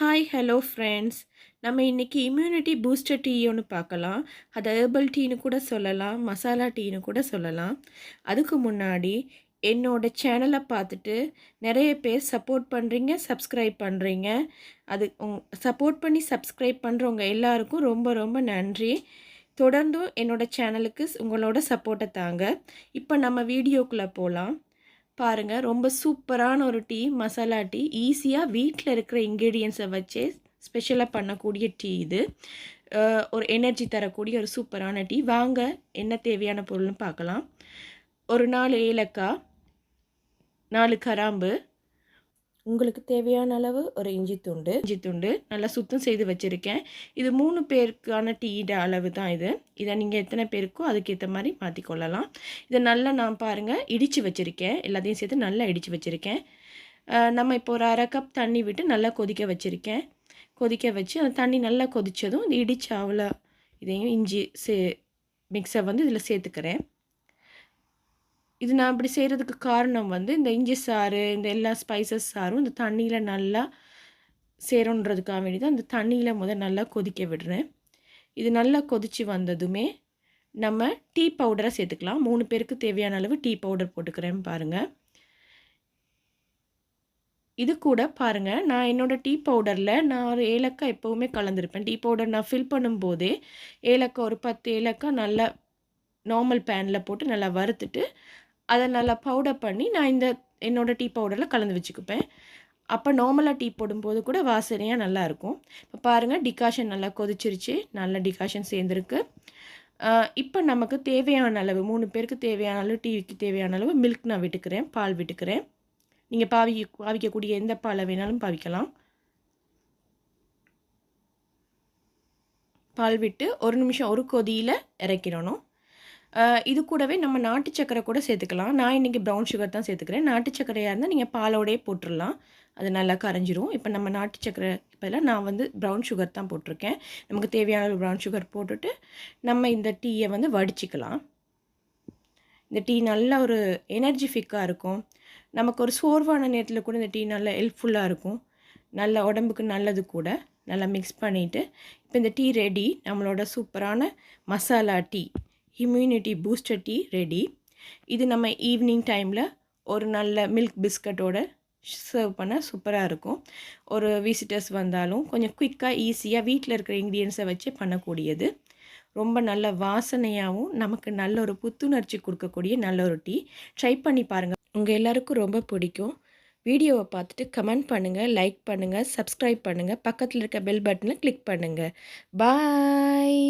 Hi hello friends. நம்ம இன்றைக்கி immunity booster tea ஒன்று பார்க்கலாம். அது ஹெர்பல் டீன்னு கூட சொல்லலாம், மசாலா டீன்னு கூட சொல்லலாம். அதுக்கு முன்னாடி என்னோட சேனலை பார்த்துட்டு நிறைய பேர் சப்போர்ட் பண்ணுறீங்க, சப்ஸ்கிரைப் பண்ணுறீங்க. அது சப்போர்ட் பண்ணி சப்ஸ்கிரைப் பண்ணுறவங்க எல்லாருக்கும் ரொம்ப ரொம்ப நன்றி. தொடர்ந்தும் என்னோட சேனலுக்கு உங்களோட சப்போர்ட்டை தாங்க. இப்போ நம்ம வீடியோக்குள்ளே போகலாம். பாருங்கள், ரொம்ப சூப்பரான ஒரு டீ, மசாலா டீ. ஈஸியாக வீட்டில் இருக்கிற இன்க்ரீடியன்ஸை வச்சே ஸ்பெஷலாக பண்ணக்கூடிய டீ இது. ஒரு எனர்ஜி தரக்கூடிய ஒரு சூப்பரான டீ. வாங்க என்ன தேவையான பொருள்னு பார்க்கலாம். ஒரு 4 ஏலக்காய், 4 கிராம்பு, உங்களுக்கு தேவையான அளவு ஒரு இஞ்சி துண்டு நல்லா சுத்தம் செய்து வச்சுருக்கேன். இது 3 பேருக்கான டீட அளவு தான் இது. இதை நீங்கள் எத்தனை பேருக்கோ அதுக்கேற்ற மாதிரி மாற்றிக்கொள்ளலாம். இதை நல்லா நான் பாருங்கள் இடித்து வச்சுருக்கேன். எல்லாத்தையும் சேர்த்து நல்லா இடித்து வச்சுருக்கேன். நம்ம இப்போ ஒரு 1/2 கப் தண்ணி விட்டு நல்லா கொதிக்க வச்சுருக்கேன். கொதிக்க வச்சு அந்த தண்ணி நல்லா கொதித்ததும் இந்த இடித்த அவ்வளோ இதையும் இஞ்சி மிக்ஸை வந்து இதில் சேர்த்துக்கிறேன். இது நான் இப்படி செய்கிறதுக்கு காரணம் வந்து இந்த இஞ்சி சாறு, இந்த எல்லா ஸ்பைசஸ் சாரும் இந்த தண்ணியில் நல்லா சேரணுன்றதுக்காக வேண்டி தான் இந்த தண்ணியில் நல்லா கொதிக்க விடுறேன். இது நல்லா கொதித்து வந்ததுமே நம்ம டீ பவுடரை சேர்த்துக்கலாம். 3 பேருக்கு தேவையான அளவு டீ பவுடர் போட்டுக்கிறேன் பாருங்கள். இது கூட பாருங்கள், நான் என்னோடய டீ பவுடரில் நான் ஒரு ஏலக்காய் எப்போவுமே கலந்துருப்பேன். டீ பவுடர் நான் ஃபில் பண்ணும்போதே ஏலக்காய் ஒரு 10 ஏலக்காய் நல்லா நார்மல் பேனில் போட்டு நல்லா வறுத்துட்டு அதை நல்லா பவுடர் பண்ணி நான் என்னோடய டீ பவுடரில் கலந்து வச்சுக்குப்பேன். அப்போ நார்மலாக டீ போடும்போது கூட வாசனையாக நல்லாயிருக்கும். இப்போ பாருங்கள், டிகாஷன் நல்லா கொதிச்சிருச்சு. நல்ல டிகாஷன் சேர்ந்துருக்கு. இப்போ நமக்கு தேவையான அளவு 3 பேருக்கு தேவையான அளவு டீக்கு தேவையான அளவு மில்க் நான் விட்டுக்கிறேன், பால் விட்டுக்கிறேன். நீங்கள் பாவிக்கக்கூடிய எந்த பாலை வேணாலும் பாவிக்கலாம். பால் விட்டு ஒரு நிமிஷம் ஒரு கொதியில் இறக்கிடணும். இது கூடவே நம்ம நாட்டு சக்கரை கூட சேர்த்துக்கலாம். நான் இன்றைக்கி ப்ரௌன் சுகர் தான் சேர்த்துக்கிறேன். நாட்டு சக்கரையாக இருந்தால் நீங்கள் பாலோடையே போட்டுடலாம், அது நல்லா கரைஞ்சிரும். இப்போ நம்ம நாட்டு சக்கரை இப்போலாம் நான் வந்து ப்ரௌன் சுகர் தான் போட்டிருக்கேன். நமக்கு தேவையான ப்ரௌன் சுகர் போட்டுட்டு நம்ம இந்த டீயை வந்து வடிச்சிக்கலாம். இந்த டீ நல்ல ஒரு எனர்ஜிஃபிக்காக இருக்கும். நமக்கு ஒரு சோர்வான நேரத்தில் கூட இந்த டீ நல்லா ஹெல்ப்ஃபுல்லாக இருக்கும். நல்ல உடம்புக்கு நல்லது கூட. நல்லா மிக்ஸ் பண்ணிவிட்டு இப்போ இந்த டீ ரெடி. நம்மளோட சூப்பரான masala tea, immunity booster tea ready. இது நம்ம ஈவினிங் டைமில் ஒரு நல்ல மில்க் பிஸ்கட்டோட சர்வ் பண்ண சூப்பராக இருக்கும். ஒரு விசிட்டர்ஸ் வந்தாலும் கொஞ்சம் குயிக்காக ஈஸியாக வீட்டில் இருக்கிற இன்க்ரீடியன்ஸை வச்சு பண்ணக்கூடியது. ரொம்ப நல்ல வாசனையாகவும் நமக்கு நல்ல ஒரு புத்துணர்ச்சி கொடுக்கக்கூடிய நல்ல ஒரு டீ. ட்ரை பண்ணி பாருங்கள், உங்கள் எல்லாருக்கும் ரொம்ப பிடிக்கும். வீடியோவை பார்த்துட்டு கமெண்ட் பண்ணுங்கள், லைக் பண்ணுங்கள், சப்ஸ்கிரைப் பண்ணுங்கள், பக்கத்தில் இருக்க பெல் பட்டனை கிளிக் பண்ணுங்கள். பாய்.